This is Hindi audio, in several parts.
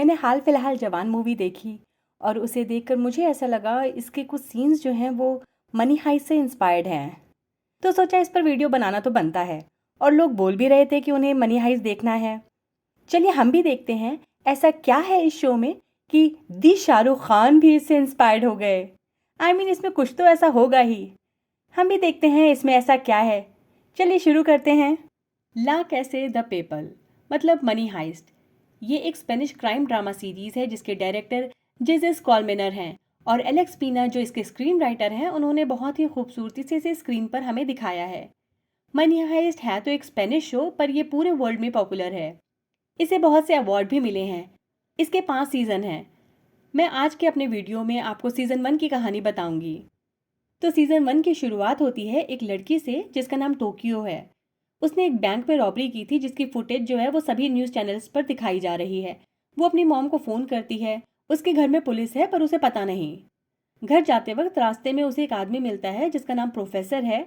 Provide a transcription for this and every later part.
मैंने हाल फिलहाल जवान मूवी देखी और उसे देखकर मुझे ऐसा लगा इसके कुछ सीन्स जो हैं वो मनी हाइस्ट से इंस्पायर्ड हैं। तो सोचा इस पर वीडियो बनाना तो बनता है और लोग बोल भी रहे थे कि उन्हें मनी हाइस्ट देखना है। चलिए हम भी देखते हैं ऐसा क्या है इस शो में कि दी शाहरुख खान भी इससे इंस्पायर्ड हो गए। इसमें कुछ तो ऐसा होगा ही। हम भी देखते हैं इसमें ऐसा क्या है। चलिए शुरू करते हैं। ला कैसे द पेपल मतलब मनी हाइस्ट, ये एक स्पेनिश क्राइम ड्रामा सीरीज है जिसके डायरेक्टर जेजेस कॉलमेनर हैं और एलेक्स पीना जो इसके स्क्रीन राइटर हैं उन्होंने बहुत ही खूबसूरती से इसे स्क्रीन पर हमें दिखाया है। मनी हाइस्ट है तो एक स्पेनिश शो पर यह पूरे वर्ल्ड में पॉपुलर है। इसे बहुत से अवार्ड भी मिले हैं। इसके 5 सीज़न हैं। मैं आज के अपने वीडियो में आपको सीज़न 1 की कहानी बताऊंगी। तो सीज़न 1 की शुरुआत होती है एक लड़की से जिसका नाम टोक्यो है। उसने एक बैंक में रॉबरी की थी जिसकी फुटेज जो है वो सभी न्यूज़ चैनल्स पर दिखाई जा रही है। वो अपनी मॉम को फ़ोन करती है। उसके घर में पुलिस है पर उसे पता नहीं। घर जाते वक्त रास्ते में उसे एक आदमी मिलता है जिसका नाम प्रोफेसर है।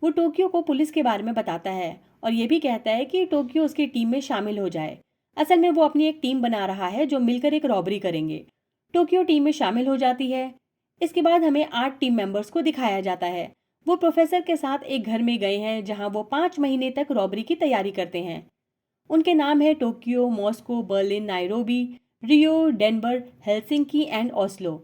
वो टोक्यो को पुलिस के बारे में बताता है और ये भी कहता है कि टोक्यो उसकी टीम में शामिल हो जाए। असल में वो अपनी एक टीम बना रहा है जो मिलकर एक रॉबरी करेंगे। टोक्यो टीम में शामिल हो जाती है। इसके बाद हमें 8 टीम मेंबर्स को दिखाया जाता है। वो प्रोफेसर के साथ एक घर में गए हैं जहां वो 5 महीने तक रॉबरी की तैयारी करते हैं। उनके नाम है Tokyo, Moscow, Berlin, Nairobi, Rio, Denver, Helsinki and Oslo.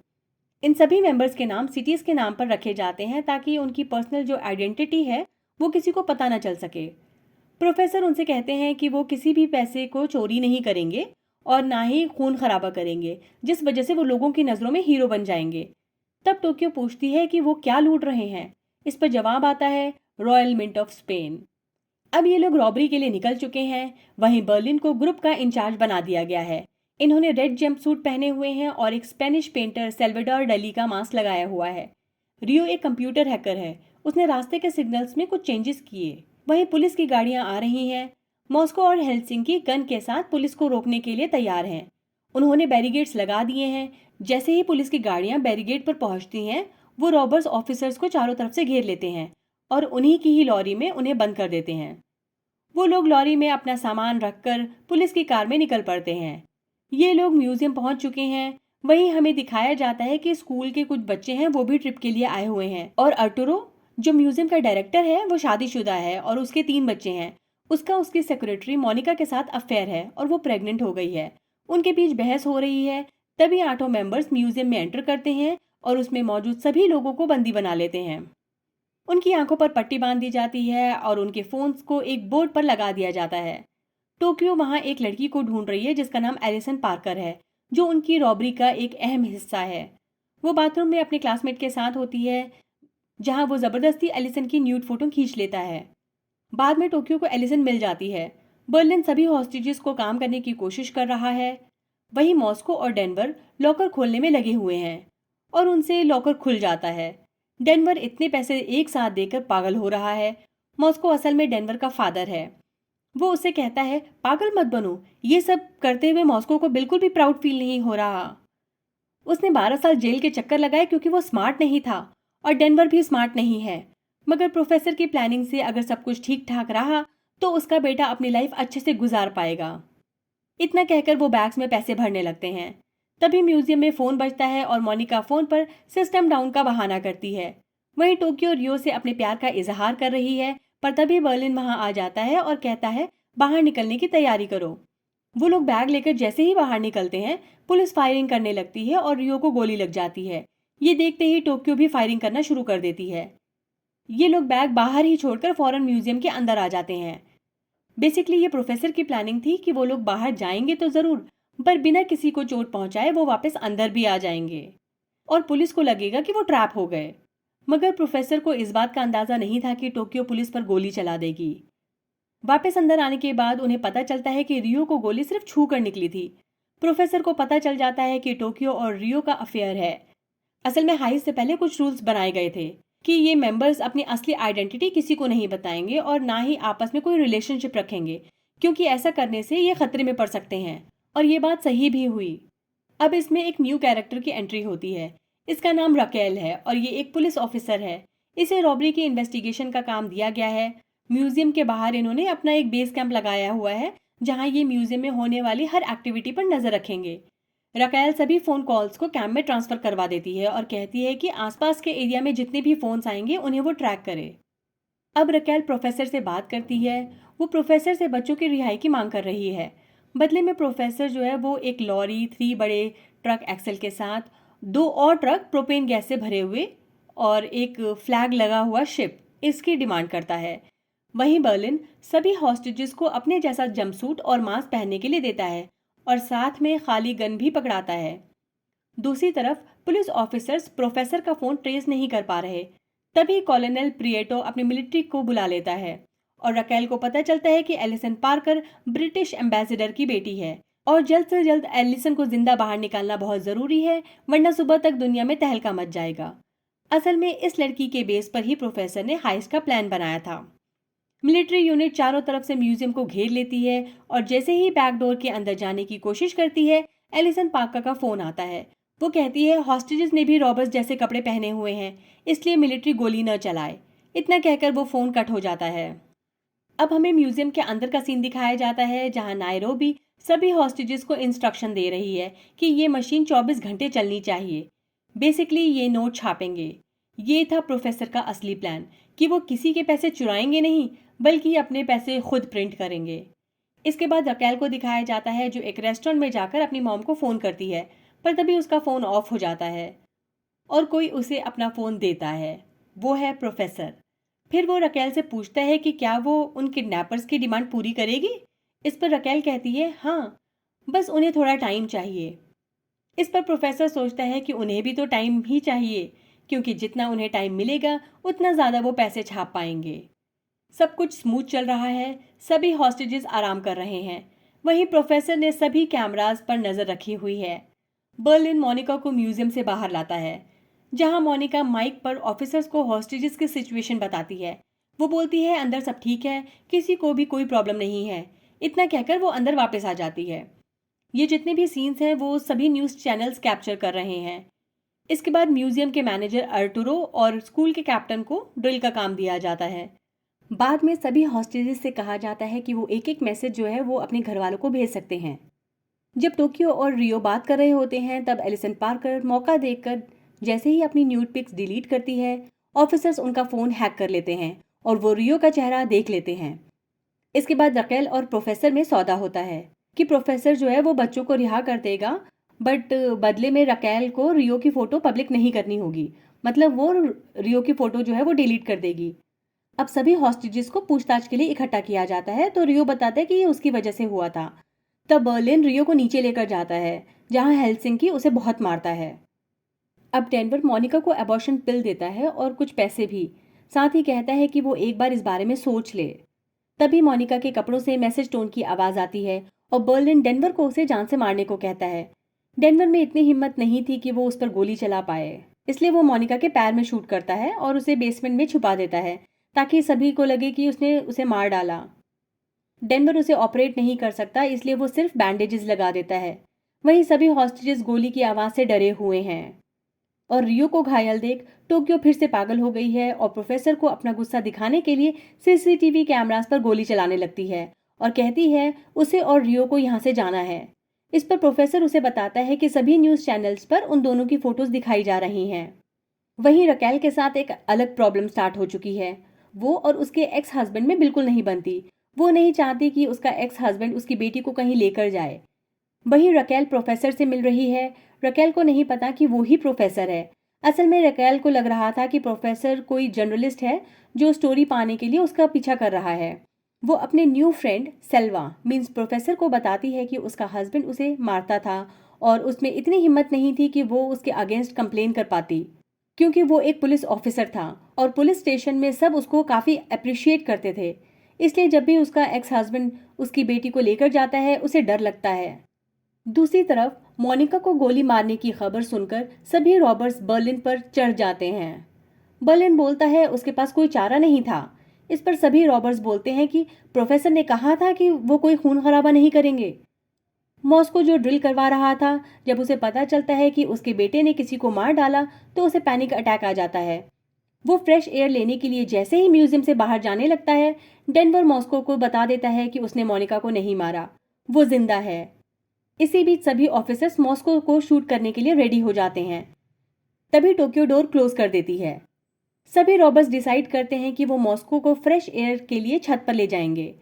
इन सभी मेंबर्स के नाम सिटीज़ के नाम पर रखे जाते हैं ताकि उनकी पर्सनल जो आइडेंटिटी है वो किसी को पता ना चल सके। प्रोफेसर उनसे कहते हैं कि वो किसी भी पैसे को चोरी नहीं करेंगे और ना ही खून खराबा करेंगे जिस वजह से वो लोगों की नज़रों में हीरो बन जाएंगे। तब टोक्यो पूछती है कि वो क्या लूट रहे हैं। इस पर जवाब आता है रॉयल मिंट ऑफ स्पेन। अब ये लोग रॉबरी के लिए निकल चुके हैं। वहीं बर्लिन को ग्रुप का इंचार्ज बना दिया गया है। इन्होंने रेड जंप सूट पहने हुए हैं और एक स्पेनिश पेंटर सेल्वाडोर डली का मास्क लगाया हुआ है। रियो एक कंप्यूटर हैकर है। उसने रास्ते के सिग्नल्स में कुछ चेंजेस किए। वहीं पुलिस की गाड़ियां आ रही हैं। मॉस्को और हेलसिंकी गन के साथ पुलिस को रोकने के लिए तैयार हैं। उन्होंने बैरिगेड्स लगा दिए हैं। जैसे ही पुलिस की गाड़ियां बैरिगेड पर पहुंचती हैं वो रॉबर्स ऑफिसर्स को चारों तरफ से घेर लेते हैं और उन्हीं की ही लॉरी में उन्हें बंद कर देते हैं। वो लोग लॉरी में अपना सामान रखकर पुलिस की कार में निकल पड़ते हैं। ये लोग म्यूजियम पहुंच चुके हैं। वहीं हमें दिखाया जाता है कि स्कूल के कुछ बच्चे हैं वो भी ट्रिप के लिए आए हुए हैं और अर्टुरो जो म्यूजियम का डायरेक्टर है वो शादीशुदा है और उसके 3 बच्चे हैं। उसका उसकी सेक्रेटरी मोनिका के साथ अफेयर है और वो प्रेग्नेंट हो गई है। उनके बीच बहस हो रही है। तभी 8 मेंबर्स म्यूजियम में एंटर करते हैं और उसमें मौजूद सभी लोगों को बंदी बना लेते हैं। उनकी आंखों पर पट्टी बांध दी जाती है और उनके फोन्स को एक बोर्ड पर लगा दिया जाता है। टोक्यो वहां एक लड़की को ढूंढ रही है जिसका नाम एलिसन पार्कर है जो उनकी रॉबरी का एक अहम हिस्सा है। वो बाथरूम में अपने क्लासमेट के साथ होती है जहां वो जबरदस्ती एलिसन की न्यूड फोटो खींच लेता है। बाद में टोक्यो को एलिसन मिल जाती है। बर्लिन सभी हॉस्टेजेस को काम करने की कोशिश कर रहा है। वहीं मॉस्को और डेनवर लॉकर खोलने में लगे हुए हैं और उनसे लॉकर खुल जाता है। डेनवर इतने पैसे एक साथ देकर पागल हो रहा है। मॉस्को असल में डेनवर का फादर है। वो उसे कहता है पागल मत बनो। ये सब करते हुए मॉस्को को बिल्कुल भी प्राउड फील नहीं हो रहा। उसने 12 साल जेल के चक्कर लगाए क्योंकि वो स्मार्ट नहीं था और डेनवर भी स्मार्ट नहीं है। मगर प्रोफेसर की प्लानिंग से अगर सब कुछ ठीक ठाक रहा तो उसका बेटा अपनी लाइफ अच्छे से गुजार पाएगा। इतना कहकर वो बैग्स में पैसे भरने लगते हैं। तभी म्यूजियम में फोन बजता है और मोनिका फोन पर सिस्टम डाउन का बहाना करती है। वहीं टोक्यो रियो से अपने प्यार का इजहार कर रही है पर तभी बर्लिन वहां आ जाता है और कहता है बाहर निकलने की तैयारी करो। वो लोग बैग लेकर जैसे ही बाहर निकलते हैं पुलिस फायरिंग करने लगती है और रियो को गोली लग जाती है। ये देखते ही टोक्यो भी फायरिंग करना शुरू कर देती है। ये लोग बैग बाहर ही छोड़कर फौरन म्यूजियम के अंदर आ जाते हैं। बेसिकली ये प्रोफेसर की प्लानिंग थी कि वो लोग बाहर जाएंगे तो जरूर पर बिना किसी को चोट पहुंचाए वो वापस अंदर भी आ जाएंगे और पुलिस को लगेगा कि वो ट्रैप हो गए। मगर प्रोफेसर को इस बात का अंदाजा नहीं था कि टोक्यो पुलिस पर गोली चला देगी। वापस अंदर आने के बाद उन्हें पता चलता है कि रियो को गोली सिर्फ छू कर निकली थी। प्रोफेसर को पता चल जाता है कि टोक्यो और रियो का अफेयर है। असल में हाइस से पहले कुछ रूल्स बनाए गए थे कि ये मेंबर्स अपनी असली आइडेंटिटी किसी को नहीं बताएंगे और ना ही आपस में कोई रिलेशनशिप रखेंगे क्योंकि ऐसा करने से ये खतरे में पड़ सकते हैं। और ये बात सही भी हुई। अब इसमें एक न्यू कैरेक्टर की एंट्री होती है। इसका नाम रकेल है और ये एक पुलिस ऑफिसर है। इसे रॉबरी की इन्वेस्टिगेशन का काम दिया गया है। म्यूजियम के बाहर इन्होंने अपना एक बेस कैंप लगाया हुआ है जहां ये म्यूजियम में होने वाली हर एक्टिविटी पर नजर रखेंगे। रकेल सभी फ़ोन कॉल्स को कैम में ट्रांसफ़र करवा देती है और कहती है कि आसपास के एरिया में जितने भी फ़ोन्स आएंगे उन्हें वो ट्रैक करे। अब रकेल प्रोफेसर से बात करती है। वो प्रोफेसर से बच्चों की रिहाई की मांग कर रही है। बदले में प्रोफेसर जो है वो एक लॉरी, 3 बड़े ट्रक एक्सेल के साथ 2 और ट्रक प्रोपेन गैस से भरे हुए और एक फ्लैग लगा हुआ शिप, इसकी डिमांड करता है। वहीं बर्लिन सभी हॉस्टेजेस को अपने जैसा जंपसूट और मास्क पहनने के लिए देता है और साथ में खाली गन भी पकड़ाता है। दूसरी तरफ पुलिस ऑफिसर्स प्रोफेसर का फोन ट्रेस नहीं कर पा रहे। तभी कॉलोनल प्रिएटो अपनी मिलिट्री को बुला लेता है और रकेल को पता चलता है कि एलिसन पार्कर ब्रिटिश एम्बेसडर की बेटी है और जल्द से जल्द एलिसन को जिंदा बाहर निकालना बहुत जरूरी है, वरना सुबह तक दुनिया में तहलका मच जाएगा। असल में इस लड़की के बेस पर ही प्रोफेसर ने हाइस्ट का प्लान बनाया था। मिलिट्री यूनिट चारों तरफ से म्यूजियम को घेर लेती है और जैसे ही बैकडोर के अंदर जाने की कोशिश करती है, एलिसन पार्कर का फोन आता है। वो कहती है हॉस्टेजेस ने भी रॉबर्स जैसे कपड़े पहने हुए हैं, इसलिए मिलिट्री गोली न चलाए। इतना कहकर वो फोन कट हो जाता है। अब हमें म्यूजियम के अंदर का सीन दिखाया जाता है जहां नायरोबी सभी हॉस्टेजेस को इंस्ट्रक्शन दे रही है कि ये मशीन 24 घंटे चलनी चाहिए। बेसिकली ये नोट छापेंगे। ये था प्रोफेसर का असली प्लान कि वो किसी के पैसे चुराएंगे नहीं, बल्कि अपने पैसे खुद प्रिंट करेंगे। इसके बाद रकेल को दिखाया जाता है जो एक रेस्टोरेंट में जाकर अपनी मॉम को फ़ोन करती है, पर तभी उसका फ़ोन ऑफ हो जाता है और कोई उसे अपना फ़ोन देता है। वो है प्रोफेसर। फिर वो रकेल से पूछता है कि क्या वो उन किडनैपर्स की डिमांड पूरी करेगी। इस पर रकेल कहती है हाँ, बस उन्हें थोड़ा टाइम चाहिए। इस पर प्रोफेसर सोचता है कि उन्हें भी तो टाइम ही चाहिए, क्योंकि जितना उन्हें टाइम मिलेगा उतना ज़्यादा वो पैसे छाप पाएंगे। सब कुछ स्मूथ चल रहा है, सभी हॉस्टेजेस आराम कर रहे हैं। वहीं प्रोफेसर ने सभी कैमरास पर नज़र रखी हुई है। बर्लिन मोनिका को म्यूजियम से बाहर लाता है, जहां मोनिका माइक पर ऑफिसर्स को हॉस्टेजेस की सिचुएशन बताती है। वो बोलती है अंदर सब ठीक है, किसी को भी कोई प्रॉब्लम नहीं है। इतना कहकर वो अंदर वापस आ जाती है। ये जितने भी सीन्स हैं वो सभी न्यूज़ चैनल्स कैप्चर कर रहे हैं। इसके बाद म्यूजियम के मैनेजर अर्टुरो और स्कूल के कैप्टन को ड्रिल का काम दिया जाता है। बाद में सभी हॉस्टेजेस से कहा जाता है कि वो एक एक मैसेज जो है वो अपने घर वालों को भेज सकते हैं। जब टोक्यो और रियो बात कर रहे होते हैं तब एलिसन पार्कर मौका देखकर जैसे ही अपनी न्यूड पिक्स डिलीट करती है, ऑफिसर्स उनका फ़ोन हैक कर लेते हैं और वो रियो का चेहरा देख लेते हैं। इसके बाद रकेल और प्रोफेसर में सौदा होता है कि प्रोफेसर जो है वो बच्चों को रिहा कर देगा, बट बदले में रकेल को रियो की फ़ोटो पब्लिक नहीं करनी होगी। मतलब वो रियो की फ़ोटो जो है वो डिलीट कर देगी। अब सभी हॉस्टेजेस को पूछताछ के लिए इकट्ठा किया जाता है तो रियो बताता है कि ये उसकी वजह से हुआ था। तब बर्लिन रियो को नीचे लेकर जाता है, जहां हेलसिंकी उसे बहुत मारता है। अब डेनवर मोनिका को एबॉर्शन पिल देता है और कुछ पैसे भी, साथ ही कहता है कि वो एक बार इस बारे में सोच ले। तभी मोनिका के कपड़ों से मैसेज टोन की आवाज़ आती है और बर्लिन डेनवर को उसे जान से मारने को कहता है। डेनवर में इतनी हिम्मत नहीं थी कि वो उस पर गोली चला पाए, इसलिए वो मोनिका के पैर में शूट करता है और उसे बेसमेंट में छुपा देता है ताकि सभी को लगे कि उसने उसे मार डाला। डेनवर उसे ऑपरेट नहीं कर सकता, इसलिए वो सिर्फ बैंडेजेस लगा देता है। वहीं सभी हॉस्टेजेस गोली की आवाज़ से डरे हुए हैं और रियो को घायल देख टोक्यो फिर से पागल हो गई है और प्रोफेसर को अपना गुस्सा दिखाने के लिए सीसीटीवी कैमरास पर गोली चलाने लगती है और कहती है उसे और रियो को यहाँ से जाना है। इस पर प्रोफेसर उसे बताता है कि सभी न्यूज़ चैनल्स पर उन दोनों की फोटोज दिखाई जा रही हैं। वहीं रकेल के साथ एक अलग प्रॉब्लम स्टार्ट हो चुकी है। वो और उसके एक्स हस्बैंड में बिल्कुल नहीं बनती। वो नहीं चाहती कि उसका एक्स हस्बैंड उसकी बेटी को कहीं लेकर जाए। वहीं रकेल प्रोफेसर से मिल रही है। रकेल को नहीं पता कि वो ही प्रोफेसर है। असल में रकेल को लग रहा था कि प्रोफेसर कोई जर्नलिस्ट है जो स्टोरी पाने के लिए उसका पीछा कर रहा है। वो अपने new friend Selva means professor को बताती है कि उसका हस्बैंड उसे मारता था और उसमें इतनी हिम्मत नहीं थी कि वो उसके अगेंस्ट कंप्लेन कर पाती, क्योंकि वो एक पुलिस ऑफिसर था और पुलिस स्टेशन में सब उसको काफ़ी अप्रिशिएट करते थे। इसलिए जब भी उसका एक्स हस्बैंड उसकी बेटी को लेकर जाता है उसे डर लगता है। दूसरी तरफ मोनिका को गोली मारने की खबर सुनकर सभी रॉबर्स बर्लिन पर चढ़ जाते हैं। बर्लिन बोलता है उसके पास कोई चारा नहीं था। इस पर सभी रॉबर्स बोलते हैं कि प्रोफेसर ने कहा था कि वो कोई खून खराबा नहीं करेंगे। मॉस्को जो ड्रिल करवा रहा था, जब उसे पता चलता है कि उसके बेटे ने किसी को मार डाला तो उसे पैनिक अटैक आ जाता है। वो फ्रेश एयर लेने के लिए जैसे ही म्यूजियम से बाहर जाने लगता है, डेनवर मॉस्को को बता देता है कि उसने मोनिका को नहीं मारा, वो जिंदा है। इसी बीच सभी ऑफिसर्स मॉस्को को शूट करने के लिए रेडी हो जाते हैं। तभी टोक्यो डोर क्लोज कर देती है। सभी रॉबर्स डिसाइड करते हैं कि वो मॉस्को को फ्रेश एयर के लिए छत पर ले जाएंगे।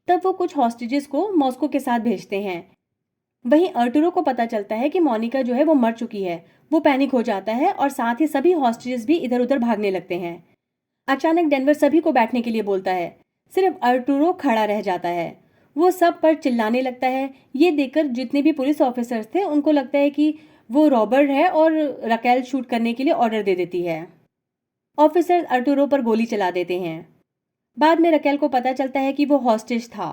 तब वो कुछ हॉस्टेजेस को मॉस्को के साथ भेजते हैं। वहीं अर्टुरो को पता चलता है कि मोनिका जो है वो मर चुकी है। वो पैनिक हो जाता है और साथ ही सभी हॉस्टेजेस भी इधर उधर भागने लगते हैं। अचानक डेनवर सभी को बैठने के लिए बोलता है। सिर्फ अर्टुरो खड़ा रह जाता है। वो सब पर चिल्लाने लगता है। ये देखकर जितने भी पुलिस ऑफिसर्स थे उनको लगता है कि वो रॉबर है और रकेल शूट करने के लिए ऑर्डर दे देती है। ऑफिसर्स अर्टुरो पर गोली चला देते हैं। बाद में रकेल को पता चलता है कि वो हॉस्टेज था।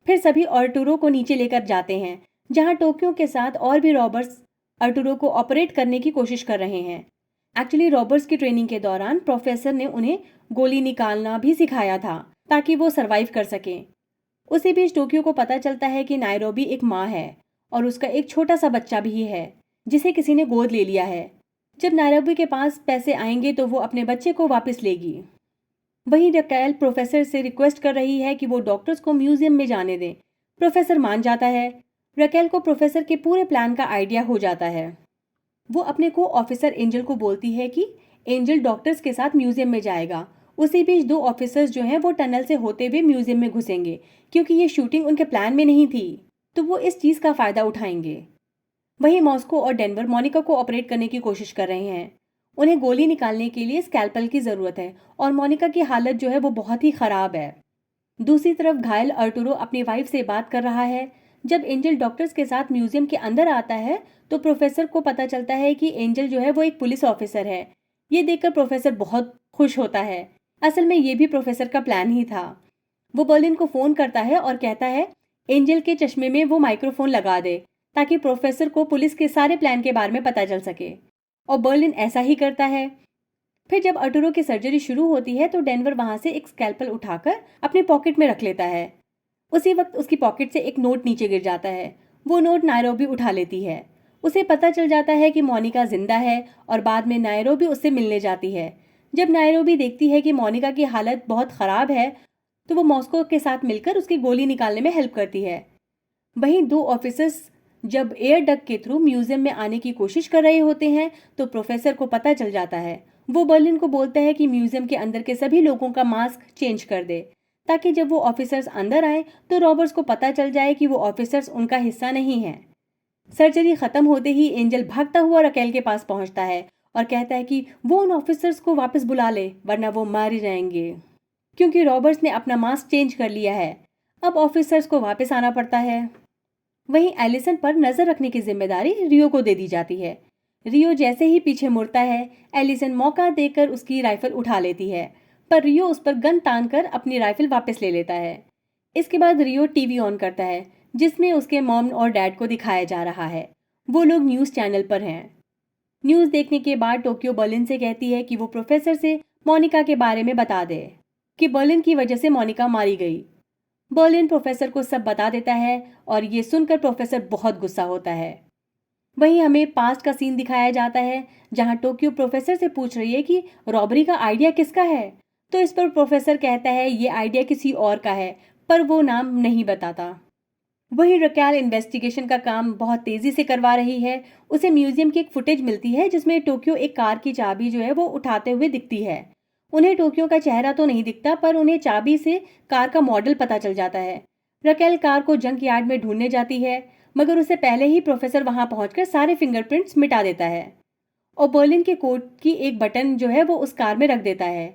फिर सभी अर्टुरो को नीचे लेकर जाते हैं, जहां टोक्यो के साथ और भी रॉबर्स अर्टुरो को ऑपरेट करने की कोशिश कर रहे हैं। एक्चुअली रॉबर्स की ट्रेनिंग के दौरान प्रोफेसर ने उन्हें गोली निकालना भी सिखाया था ताकि वो सरवाइव कर सकें। उसी बीच टोक्यो को पता चलता है कि नायरोबी एक माँ है और उसका एक छोटा सा बच्चा भी है जिसे किसी ने गोद ले लिया है। जब नायरोबी के पास पैसे आएंगे तो वो अपने बच्चे को वापस लेगी। वहीं रकेल प्रोफेसर से रिक्वेस्ट कर रही है कि वो डॉक्टर्स को म्यूजियम में जाने दें। प्रोफेसर मान जाता है। रकेल को प्रोफेसर के पूरे प्लान का आइडिया हो जाता है। वो अपने को ऑफिसर एंजल को बोलती है कि एंजल डॉक्टर्स के साथ म्यूजियम में जाएगा। उसी बीच दो ऑफिसर्स जो हैं वो टनल से होते हुए म्यूजियम में घुसेंगे, क्योंकि ये शूटिंग उनके प्लान में नहीं थी, तो वो इस चीज़ का फ़ायदा उठाएंगे। वहीं मॉस्को और डेनवर मोनिका को ऑपरेट करने की कोशिश कर रहे हैं। उन्हें गोली निकालने के लिए स्कैल्पल की ज़रूरत है और मोनिका की हालत जो है वो बहुत ही ख़राब है। दूसरी तरफ घायल अर्टुरो अपनी वाइफ से बात कर रहा है। जब एंजल डॉक्टर्स के साथ म्यूजियम के अंदर आता है तो प्रोफेसर को पता चलता है कि एंजल जो है वो एक पुलिस ऑफिसर है। ये देखकर प्रोफेसर बहुत खुश होता है। असल में ये भी प्रोफेसर का प्लान ही था। वो बर्लिन को फ़ोन करता है और कहता है एंजल के चश्मे में वो माइक्रोफोन लगा दे ताकि प्रोफेसर को पुलिस के सारे प्लान के बारे में पता चल सके, और बर्लिन ऐसा ही करता है। फिर जब अर्टुरो की सर्जरी शुरू होती है तो डेनवर वहां से एक स्कैल्पल उठाकर अपने पॉकेट में रख लेता है। उसी वक्त उसकी पॉकेट से एक नोट नीचे गिर जाता है। वो नोट नायरोबी उठा लेती है। उसे पता चल जाता है कि मोनिका जिंदा है और बाद में नायरोबी उससे मिलने जाती है। जब नायरोबी देखती है कि मोनिका की हालत बहुत ख़राब है तो वो मॉस्को के साथ मिलकर उसकी गोली निकालने में हेल्प करती है। वहीं दो ऑफिसर्स जब एयर डक्ट के थ्रू म्यूजियम में आने की कोशिश कर रहे होते हैं तो प्रोफेसर को पता चल जाता है। वो बर्लिन को बोलता है कि म्यूजियम के अंदर के सभी लोगों का मास्क चेंज कर दे ताकि जब वो ऑफिसर्स अंदर आए तो रॉबर्ट्स को पता चल जाए कि वो ऑफिसर्स उनका हिस्सा नहीं है। सर्जरी खत्म होते ही एंजल भागता हुआ रकेल के पास पहुंचता है और कहता है कि वो उन ऑफिसर्स को वापस बुला ले वरना वो मार ही जाएंगे, क्योंकि रॉबर्ट्स ने अपना मास्क चेंज कर लिया है। अब ऑफिसर्स को वापस आना पड़ता है। वहीं एलिसन पर नजर रखने की जिम्मेदारी रियो को दे दी जाती है। रियो जैसे ही पीछे मुड़ता है एलिसन मौका देकर उसकी राइफल उठा लेती है, पर रियो उस पर गन तान कर अपनी राइफल वापस ले लेता है। इसके बाद रियो टीवी ऑन करता है जिसमें उसके मॉम और डैड को दिखाया जा रहा है। वो लोग न्यूज़ चैनल पर हैं। न्यूज़ देखने के बाद टोक्यो बर्लिन से कहती है कि वो प्रोफेसर से मोनिका के बारे में बता दे कि बर्लिन की वजह से मोनिका मारी गई। बर्लिन प्रोफेसर को सब बता देता है और ये सुनकर प्रोफेसर बहुत गुस्सा होता है। वहीं हमें पास्ट का सीन दिखाया जाता है जहां टोक्यो प्रोफेसर से पूछ रही है कि रॉबरी का आइडिया किसका है, तो इस पर प्रोफेसर कहता है ये आइडिया किसी और का है, पर वो नाम नहीं बताता। वहीं रकेल इन्वेस्टिगेशन का काम बहुत तेजी से करवा रही है। उसे म्यूजियम की एक फुटेज मिलती है जिसमें टोक्यो एक कार की चाबी जो है वो उठाते हुए दिखती है। उन्हें टोक्यो का चेहरा तो नहीं दिखता, पर उन्हें चाबी से कार का मॉडल पता चल जाता है। रकेल कार को जंक यार्ड में ढूंढने जाती है, मगर उससे पहले ही प्रोफेसर वहां पहुंचकर सारे फिंगरप्रिंट्स मिटा देता है और बर्लिन के कोट की एक बटन जो है वो उस कार में रख देता है।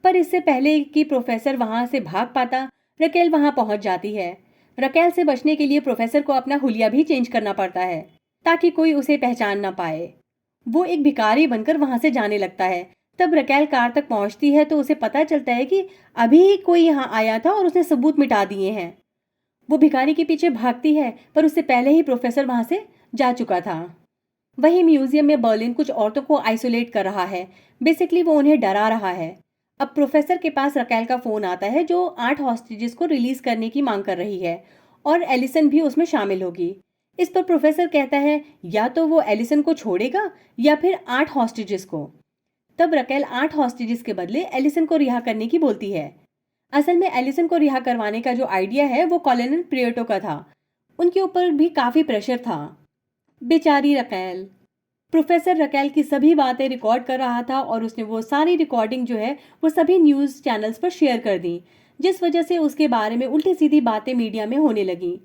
पर इससे पहले कि प्रोफेसर वहां से भाग पाता रकेल वहां पहुंच जाती है। रकेल से बचने के लिए प्रोफेसर को अपना हुलिया भी चेंज करना पड़ता है ताकि कोई उसे पहचान ना पाए। वो एक भिखारी बनकर वहां से जाने लगता है। तब रकेल कार तक पहुंचती है तो उसे पता चलता है कि अभी ही कोई यहाँ आया था और उसने सबूत मिटा दिए हैं। वो भिखारी के पीछे भागती है, पर उससे पहले ही प्रोफेसर वहां से जा चुका था। वहीं म्यूजियम में बर्लिन कुछ औरतों को आइसोलेट कर रहा है। बेसिकली वो उन्हें डरा रहा है। अब प्रोफेसर के पास रकेल का फोन आता है जो 8 हॉस्टेजेस को रिलीज करने की मांग कर रही है और एलिसन भी उसमें शामिल होगी। इस पर प्रोफेसर कहता है या तो वो एलिसन को छोड़ेगा या फिर 8 हॉस्टेजेस को। तब रकेल 8 हॉस्टेजेस के बदले एलिसन को रिहा करने की बोलती है। असल में एलिसन को रिहा करवाने का जो आइडिया है वो कॉलोनल प्रियटो का था। उनके ऊपर भी काफ़ी प्रेशर था। बेचारी रकेल। प्रोफेसर रकेल की सभी बातें रिकॉर्ड कर रहा था और उसने वो सारी रिकॉर्डिंग जो है वो सभी न्यूज़ चैनल्स पर शेयर कर दी, जिस वजह से उसके बारे में उल्टी सीधी बातें मीडिया में होने लगी।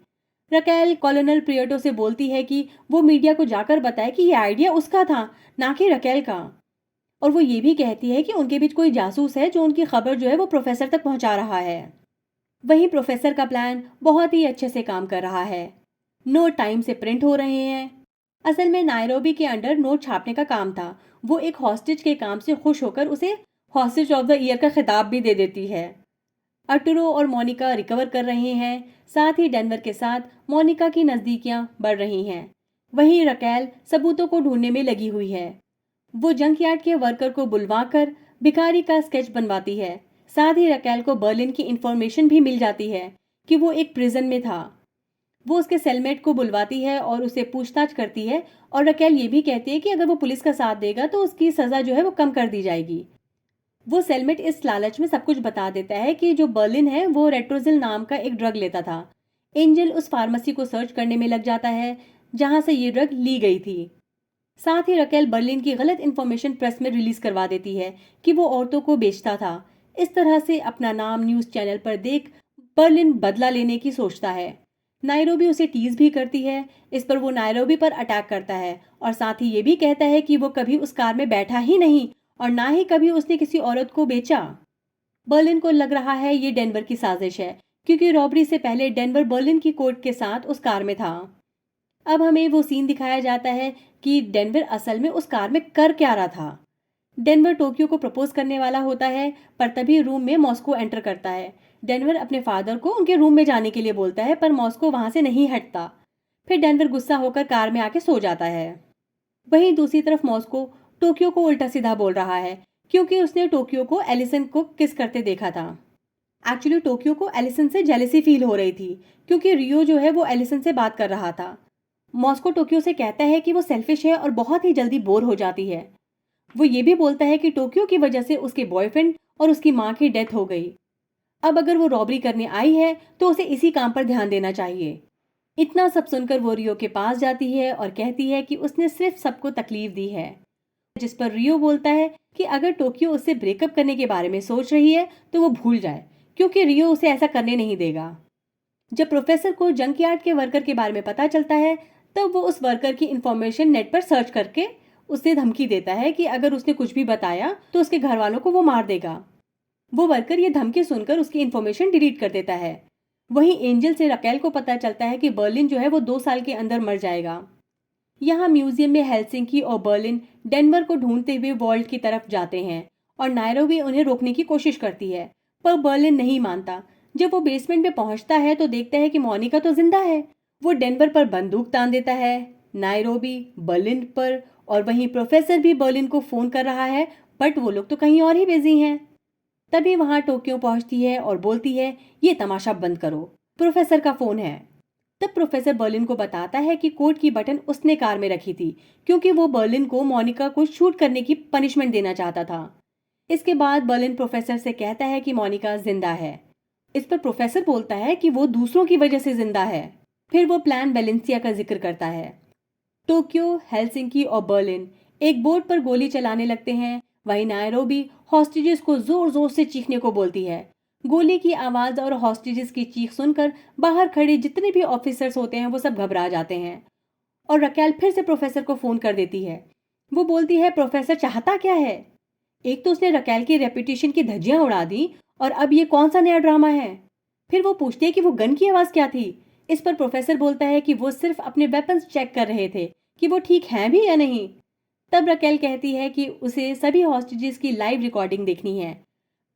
रकेल कॉलोनल प्रियटो से बोलती है कि वो मीडिया को जाकर बताए कि ये आइडिया उसका था, ना कि रकेल का। और वो ये भी कहती है कि उनके बीच कोई जासूस है जो उनकी खबर जो है वो प्रोफेसर तक पहुंचा रहा है। वहीं प्रोफेसर का प्लान बहुत ही अच्छे से काम कर रहा है। नोट टाइम से प्रिंट हो रहे हैं। असल में नायरोबी के अंडर नोट छापने का काम था। वो एक हॉस्टेज के काम से खुश होकर उसे हॉस्टेज ऑफ द ईयर का खिताब भी दे देती है। अर्टुरो और मोनिका रिकवर कर रहे हैं। साथ ही डेनवर के साथ मोनिका की नज़दीकियां बढ़ रही हैं। वहीं रकेल सबूतों को ढूंढने में लगी हुई है। वो जंकयार्ड के वर्कर को बुलवाकर भिखारी का स्केच बनवाती है। साथ ही रकेल को बर्लिन की इंफॉर्मेशन भी मिल जाती है कि वो एक प्रिजन में था। वो उसके सेलमेट को बुलवाती है और उसे पूछताछ करती है, और रकेल ये भी कहती है कि अगर वो पुलिस का साथ देगा तो उसकी सज़ा जो है वो कम कर दी जाएगी। वो सेलमेट इस लालच में सब कुछ बता देता है कि जो बर्लिन है वो रेट्रोजिल नाम का एक ड्रग लेता था। एंजल उस फार्मेसी को सर्च करने में लग जाता है जहां से ये ड्रग ली गई थी। साथ ही रकेल बर्लिन की गलत इंफॉर्मेशन प्रेस में रिलीज करवा देती है कि वो औरतों को बेचता था। इस तरह से अपना नाम न्यूज चैनल पर देख बर्लिन बदला लेने की सोचता है। नायरोबी उसे टीज भी करती है। इस पर वो नायरोबी पर अटैक करता है और साथ ही ये भी कहता है कि वो कभी उस कार में बैठा ही नहीं और ना ही कभी उसने किसी औरत को बेचा। बर्लिन को लग रहा है ये डेनवर की साजिश है, क्योंकि रॉबरी से पहले डेनवर बर्लिन की कोर्ट के साथ उस कार में था। अब हमें वो सीन दिखाया जाता है कि डेनवर असल में उस कार में कर क्या रहा था। डेनवर टोक्यो को प्रपोज करने वाला होता है, पर तभी रूम में मॉस्को एंटर करता है। डेनवर अपने फादर को उनके रूम में जाने के लिए बोलता है, पर मॉस्को वहां से नहीं हटता। फिर डेनवर गुस्सा होकर कार में आके सो जाता है। वहीं दूसरी तरफ मॉस्को टोक्यो को उल्टा सीधा बोल रहा है, क्योंकि उसने टोक्यो को एलिसन को किस करते देखा था। एक्चुअली टोक्यो को एलिसन से जेलसी फील हो रही थी, क्योंकि रियो जो है वो एलिसन से बात कर रहा था। मॉस्को टोक्यो से कहता है कि वो सेल्फिश है और बहुत ही जल्दी बोर हो जाती है। वो ये भी बोलता है कि टोक्यो की वजह से उसके बॉयफ्रेंड और उसकी माँ की डेथ हो गई। अब अगर वो रॉबरी करने आई है तो उसे इसी काम पर ध्यान देना चाहिए। इतना सब सुनकर वो रियो के पास जाती है और कहती है कि उसने सिर्फ सबको तकलीफ दी है। जिस पर रियो बोलता है कि अगर टोक्यो उससे ब्रेकअप करने के बारे में सोच रही है तो वो भूल जाए, क्योंकि रियो उसे ऐसा करने नहीं देगा। जब प्रोफेसर को जंकयार्ड के वर्कर के बारे में पता चलता है, तब वो उस वर्कर की इंफॉर्मेशन नेट पर सर्च करके उसे धमकी देता है कि अगर उसने कुछ भी बताया तो उसके घर वालों को वो मार देगा। वो वर्कर ये धमकी सुनकर उसकी इंफॉर्मेशन डिलीट कर देता है। वहीं एंजल से रकेल को पता चलता है कि बर्लिन जो है वो 2 साल के अंदर मर जाएगा। यहाँ म्यूजियम में हेलसिंकी और बर्लिन डेनवर को ढूंढते हुए वॉल्ट की तरफ जाते हैं और नायरोबी उन्हें रोकने की कोशिश करती है, पर बर्लिन नहीं मानता। जब वो बेसमेंट में पहुंचता है तो देखता है कि मोनिका तो जिंदा है। वो डेनवर पर बंदूक तान देता है, नायरोबी बर्लिन पर, और वहीं प्रोफेसर भी बर्लिन को फोन कर रहा है, बट वो लोग तो कहीं और ही बिजी हैं। तभी वहां टोक्यो पहुंचती है और बोलती है, ये तमाशा बंद करो, प्रोफेसर का फोन है। तब प्रोफेसर बर्लिन को बताता है कि कोट की बटन उसने कार में रखी थी, क्योंकि वो बर्लिन को मोनिका को शूट करने की पनिशमेंट देना चाहता था। इसके बाद बर्लिन प्रोफेसर से कहता है कि मोनिका जिंदा है। इस पर प्रोफेसर बोलता है कि वो दूसरों की वजह से जिंदा है। फिर वो प्लान वेलेंसिया का जिक्र करता है। टोक्यो, हेलसिंकी और बर्लिन एक बोट पर गोली चलाने लगते हैं। वहीं नायरोबी हॉस्टेजेस को जोर जोर से चीखने को बोलती है। गोली की आवाज और हॉस्टेजेस की चीख सुनकर बाहर खड़े जितने भी ऑफिसर्स होते हैं वो सब घबरा जाते हैं। और रकेल फिर से प्रोफेसर को फोन कर देती है। वो बोलती है, प्रोफेसर चाहता क्या है? एक तो उसने रकेल की रेपुटेशन की धज्जियां उड़ा दी, और अब ये कौन सा नया ड्रामा है? फिर वो पूछती है कि वो गन की आवाज क्या थी। इस पर प्रोफेसर बोलता है कि वो सिर्फ अपने वेपन्स चेक कर रहे थे कि वो ठीक हैं भी या नहीं। तब रकेल कहती है कि उसे सभी हॉस्टेजेस की लाइव रिकॉर्डिंग देखनी है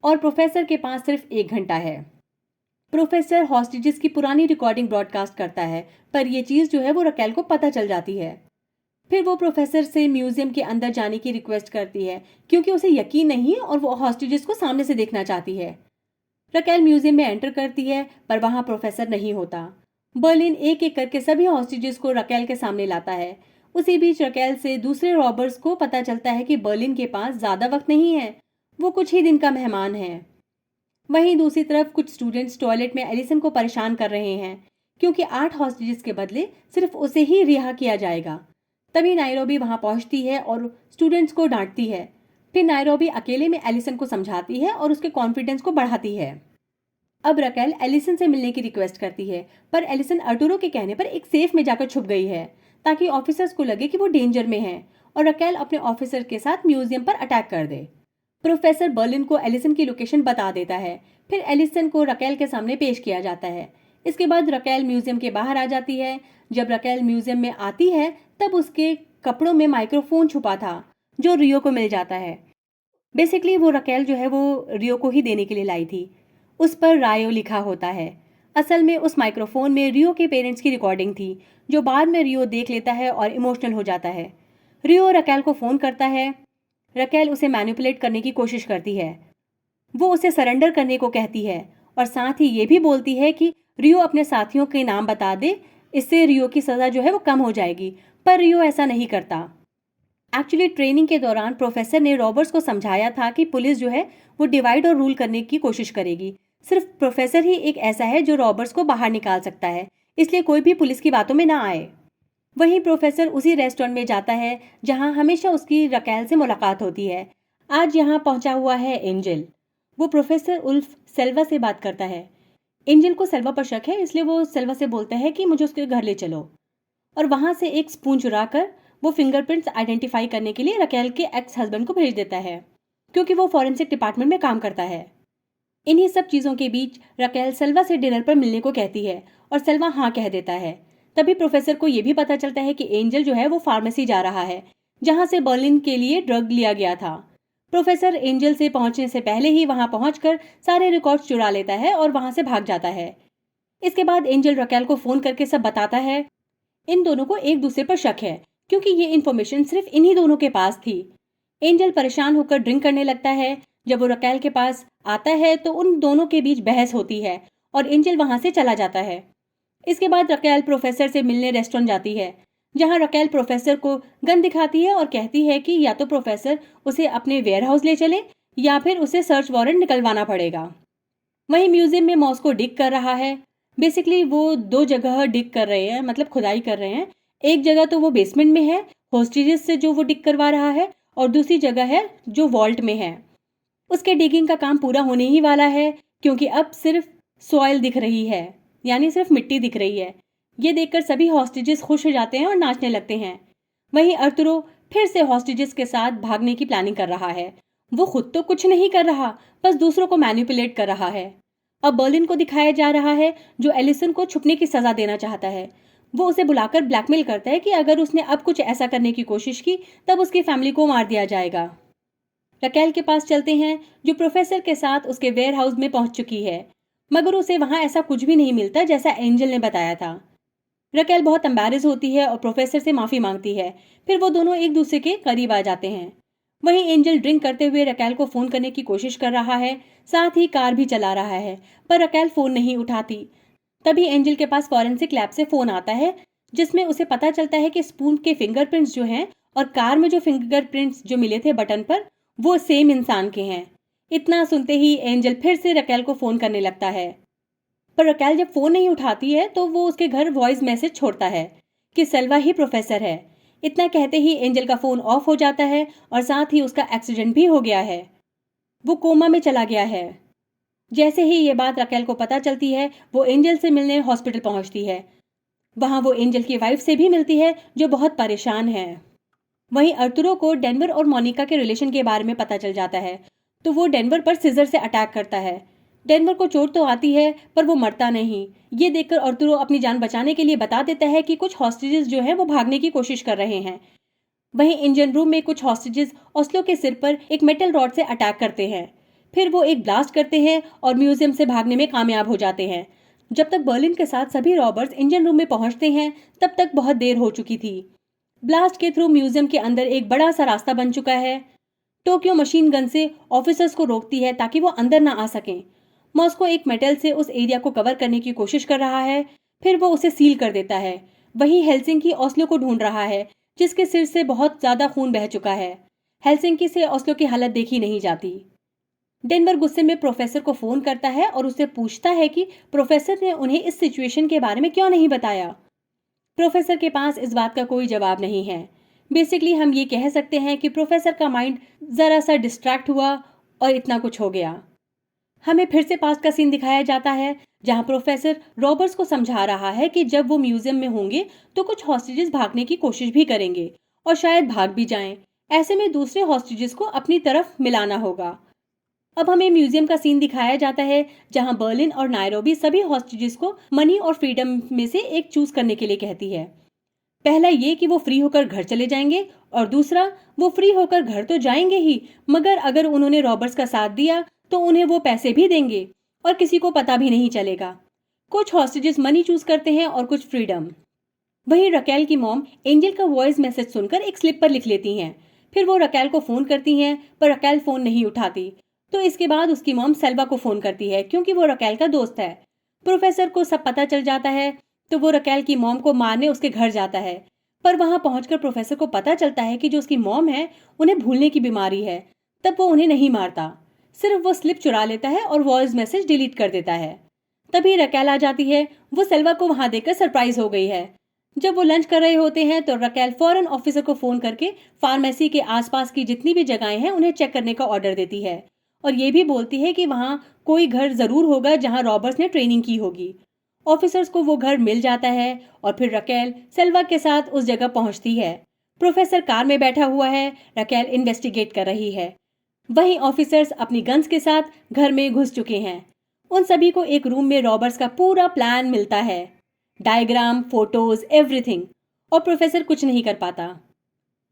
और प्रोफेसर के पास सिर्फ 1 घंटा है। प्रोफेसर हॉस्टेजेस की पुरानी रिकॉर्डिंग ब्रॉडकास्ट करता है, पर यह चीज़ जो है वो रकेल को पता चल जाती है। फिर वो प्रोफेसर से म्यूजियम के अंदर जाने की रिक्वेस्ट करती है, क्योंकि उसे यकीन नहीं और वो हॉस्टेजेस को सामने से देखना चाहती है। रकेल म्यूजियम में एंटर करती है, पर वहां प्रोफेसर नहीं होता। बर्लिन एक एक करके सभी हॉस्टेजेस को रकेल के सामने लाता है। उसी बीच रकेल से दूसरे रॉबर्स को पता चलता है कि बर्लिन के पास ज्यादा वक्त नहीं है, वो कुछ ही दिन का मेहमान है। वहीं दूसरी तरफ कुछ स्टूडेंट्स टॉयलेट में एलिसन को परेशान कर रहे हैं, क्योंकि 8 हॉस्टेजेस के बदले सिर्फ उसे ही रिहा किया जाएगा। तभी नायरोबी वहां पहुंचती है और स्टूडेंट्स को डांटती है। फिर नायरोबी अकेले में एलिसन को समझाती है और उसके कॉन्फिडेंस को बढ़ाती है। अब रकेल एलिसन से मिलने की रिक्वेस्ट करती है, पर एलिसन अर्टुरो के कहने पर एक सेफ में जाकर छुप गई है ताकि ऑफिसर्स को लगे कि वो डेंजर में है और रकेल अपने ऑफिसर के साथ म्यूजियम पर अटैक कर दे। प्रोफेसर बर्लिन को एलिसन की लोकेशन बता देता है। फिर एलिसन को रकेल के सामने पेश किया जाता है। इसके बाद रकेल म्यूजियम के बाहर आ जाती है। जब रकेल म्यूजियम में आती है तब उसके कपड़ों में माइक्रोफोन छुपा था जो रियो को मिल जाता है। बेसिकली वो रकेल जो है वो रियो को ही देने के लिए लाई थी। उस पर रायो लिखा होता है। असल में उस माइक्रोफोन में रियो के पेरेंट्स की रिकॉर्डिंग थी जो बाद में रियो देख लेता है और इमोशनल हो जाता है। रियो रकेल को फ़ोन करता है। रकेल उसे मैनिपुलेट करने की कोशिश करती है। वो उसे सरेंडर करने को कहती है और साथ ही ये भी बोलती है कि रियो अपने साथियों के नाम बता दे, इससे रियो की सज़ा जो है वो कम हो जाएगी। पर रियो ऐसा नहीं करता। एक्चुअली ट्रेनिंग के दौरान प्रोफेसर ने रॉबर्ट्स को समझाया था कि पुलिस जो है वो डिवाइड और रूल करने की कोशिश करेगी। सिर्फ प्रोफेसर ही एक ऐसा है जो रॉबर्ट्स को बाहर निकाल सकता है, इसलिए कोई भी पुलिस की बातों में ना आए। वहीं प्रोफेसर उसी रेस्टोरेंट में जाता है जहां हमेशा उसकी रकेल से मुलाकात होती है। आज यहाँ पहुंचा हुआ है एंजल। वो प्रोफेसर उल्फ सेल्वा से बात करता है। एंजल को सेल्वा पर शक है, इसलिए वो सेल्वा से बोलता है कि मुझे उसके घर ले चलो और वहां से एक स्पून चुरा कर वो फिंगरप्रिंट्स आइडेंटिफाई करने के लिए रकेल के एक्स हस्बैंड को भेज देता है, क्योंकि वो फॉरेंसिक डिपार्टमेंट में काम करता है। इन्हीं सब चीज़ों के बीच रकेल सेल्वा से डिनर पर मिलने को कहती है और सेल्वा हाँ कह देता है। तभी प्रोफेसर को यह भी पता चलता है कि एंजल जो है वो फार्मेसी जा रहा है जहां से बर्लिन के लिए ड्रग लिया गया था। प्रोफेसर एंजल से पहुंचने से पहले ही वहां पहुंचकर सारे रिकॉर्ड्स चुरा लेता है और वहां से भाग जाता है। इसके बाद एंजल रकेल को फोन करके सब बताता है। इन दोनों को एक दूसरे पर शक है क्योंकि ये इन्फॉर्मेशन सिर्फ इन्हीं दोनों के पास थी। एंजल परेशान होकर ड्रिंक करने लगता है। जब वो रकेल के पास आता है तो उन दोनों के बीच बहस होती है और एंजल वहां से चला जाता है। इसके बाद रकेल प्रोफेसर से मिलने रेस्टोरेंट जाती है जहां रकेल प्रोफेसर को गन दिखाती है और कहती है कि या तो प्रोफेसर उसे अपने वेयर हाउस ले चले या फिर उसे सर्च वारंट निकलवाना पड़ेगा। वहीं म्यूजियम में मॉस को डिग कर रहा है। बेसिकली वो दो जगह डिग कर रहे हैं, मतलब खुदाई कर रहे हैं। एक जगह तो वो बेसमेंट में है होस्टेजेस से जो वो डिग करवा रहा है और दूसरी जगह है जो वॉल्ट में है। उसके डिगिंग का काम पूरा होने ही वाला है क्योंकि अब सिर्फ सॉइल दिख रही है, यानी सिर्फ मिट्टी दिख रही है। ये देखकर सभी हॉस्टेजेस खुश हो जाते हैं और नाचने लगते हैं। वहीं अर्तुरो फिर से हॉस्टेजेस के साथ भागने की प्लानिंग कर रहा है। वो खुद तो कुछ नहीं कर रहा, बस दूसरों को मैनिपुलेट कर रहा है। अब बर्लिन को दिखाया जा रहा है जो एलिसन को छुपने की सजा देना चाहता है। वो उसे बुलाकर ब्लैकमेल करता है कि अगर उसने अब कुछ ऐसा करने की कोशिश की तब उसकी फैमिली को मार दिया जाएगा। रकेल के पास चलते हैं जो प्रोफेसर के साथ उसके वेयर हाउस में पहुंच चुकी है, मगर उसे वहां ऐसा कुछ भी नहीं मिलता जैसा एंजल ने बताया था। रकेल बहुत एम्बैरेस होती है और प्रोफेसर से माफी मांगती है। फिर वो दोनों एक दूसरे के करीब आ जाते हैं। वहीं एंजल ड्रिंक करते हुए रकेल को फोन करने की कोशिश कर रहा है, साथ ही कार भी चला रहा है, पर रकेल फोन नहीं उठाती। तभी एंजल के पास फॉरेंसिक लैब से फोन आता है जिसमें उसे पता चलता है कि स्पून के फिंगरप्रिंट्स जो हैं और कार में जो फिंगरप्रिंट्स जो मिले थे बटन पर वो सेम इंसान के हैं। इतना सुनते ही एंजल फिर से रकेल को फोन करने लगता है, पर रकेल जब फोन नहीं उठाती है तो वो उसके घर वॉइस मैसेज छोड़ता है कि सेल्वा ही प्रोफेसर है। इतना कहते ही एंजल का फोन ऑफ हो जाता है और साथ ही उसका एक्सीडेंट भी हो गया है, वो कोमा में चला गया है। जैसे ही ये बात रकेल को पता चलती है वो एंजल से मिलने हॉस्पिटल पहुंचती है। वहां वो एंजल की वाइफ से भी मिलती है जो बहुत परेशान है। वहीं अर्तुरो को डेनवर और मोनिका के रिलेशन के बारे में पता चल जाता है तो वो डेनवर पर सिजर से अटैक करता है। डेनवर को चोट तो आती है पर वो मरता नहीं। ये देखकर अर्तुरो अपनी जान बचाने के लिए बता देता है कि कुछ हॉस्टेजेस जो हैं वो भागने की कोशिश कर रहे हैं। वहीं इंजन रूम में कुछ हॉस्टेजेस ओस्लो के सिर पर एक मेटल रॉड से अटैक करते हैं। फिर वो एक ब्लास्ट करते हैं और म्यूजियम से भागने में कामयाब हो जाते हैं। जब तक बर्लिन के साथ सभी रॉबर्स इंजन रूम में पहुंचते हैं तब तक बहुत देर हो चुकी थी। ब्लास्ट के थ्रू म्यूजियम के अंदर एक बड़ा सा रास्ता बन चुका है। टोक्यो मशीन गन से ऑफिसर्स को रोकती है ताकि वो अंदर ना आ सकें। मॉस्को एक मेटल से उस एरिया को कवर करने की कोशिश कर रहा है, फिर वो उसे सील कर देता है। वहीं हेलसिंकी ओस्लो को ढूंढ रहा है जिसके सिर से बहुत ज्यादा खून बह चुका है। हेलसिंकी से ओस्लो की हालत देखी नहीं जाती। डेनवर गुस्से में प्रोफेसर को फ़ोन करता है और उससे पूछता है कि प्रोफेसर ने उन्हें इस सिचुएशन के बारे में क्यों नहीं बताया। प्रोफेसर के पास इस बात का कोई जवाब नहीं है। बेसिकली हम ये कह सकते हैं कि प्रोफेसर का माइंड ज़रा सा डिस्ट्रैक्ट हुआ और इतना कुछ हो गया। हमें फिर से पास्ट का सीन दिखाया जाता है, जहां प्रोफेसर रॉबर्ट्स को समझा रहा है कि जब वो म्यूजियम में होंगे तो कुछ हॉस्टेजेस भागने की कोशिश भी करेंगे और शायद भाग भी जाएं। ऐसे में दूसरे हॉस्टेजेस को अपनी तरफ मिलाना होगा। अब हमें म्यूजियम का सीन दिखाया जाता है, जहां बर्लिन और नायरोबी सभी हॉस्टेजेस को मनी और फ्रीडम में से एक चूज करने के लिए कहती है। पहला ये कि वो फ्री होकर घर चले जाएंगे, और दूसरा वो फ्री होकर घर तो जाएंगे ही, मगर अगर उन्होंने रॉबर्ट्स का साथ दिया तो उन्हें वो पैसे भी देंगे और किसी को पता भी नहीं चलेगा। कुछ हॉस्टेजेस मनी चूज करते हैं और कुछ फ्रीडम। वहीं रकेल की मॉम एंजल का वॉइस मैसेज सुनकर एक स्लिप पर लिख लेती हैं। फिर वो रकेल को फोन करती हैं, पर रकेल फोन नहीं उठाती। तो इसके बाद उसकी मॉम सेल्वा को फोन करती है, क्योंकि वो रकेल का दोस्त है। प्रोफेसर को सब पता चल जाता है, तो वो रकेल की मॉम को मारने उसके घर जाता है। पर वहां पहुंचकर प्रोफेसर को पता चलता है कि जो उसकी मॉम है उन्हें भूलने की बीमारी है। तब वो उन्हें नहीं मारता, सिर्फ वो स्लिप चुरा लेता है और वॉइस मैसेज डिलीट कर देता है। तभी रकेल आ जाती है। वो सेल्वा को वहां देखकर सरप्राइज हो गई है। जब वो लंच कर रहे होते हैं तो रकेल फौरन ऑफिसर को फोन करके फार्मेसी के आसपास की जितनी भी जगहें हैं उन्हें चेक करने का ऑर्डर देती है, और ये भी बोलती है कि वहां कोई घर जरूर होगा जहां रॉबर्ट्स ने ट्रेनिंग की होगी। ऑफिसर्स को वो घर मिल जाता है और फिर रकेल सेल्वा के साथ उस जगह पहुंचती है। प्रोफेसर कार में बैठा हुआ है, रकेल इन्वेस्टिगेट कर रही है। वहीं ऑफिसर्स अपनी गन्स के साथ घर में घुस चुके हैं। उन सभी को एक रूम में रॉबर्ट्स का पूरा प्लान मिलता है, डायग्राम, फोटोज, एवरीथिंग, और प्रोफेसर कुछ नहीं कर पाता।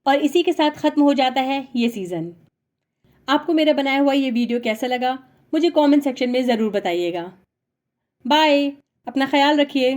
और इसी के साथ खत्म हो जाता है ये सीजन। आपको मेरा बनाया हुआ ये वीडियो कैसा लगा मुझे कमेंट सेक्शन में ज़रूर बताइएगा। बाय, अपना ख्याल रखिए।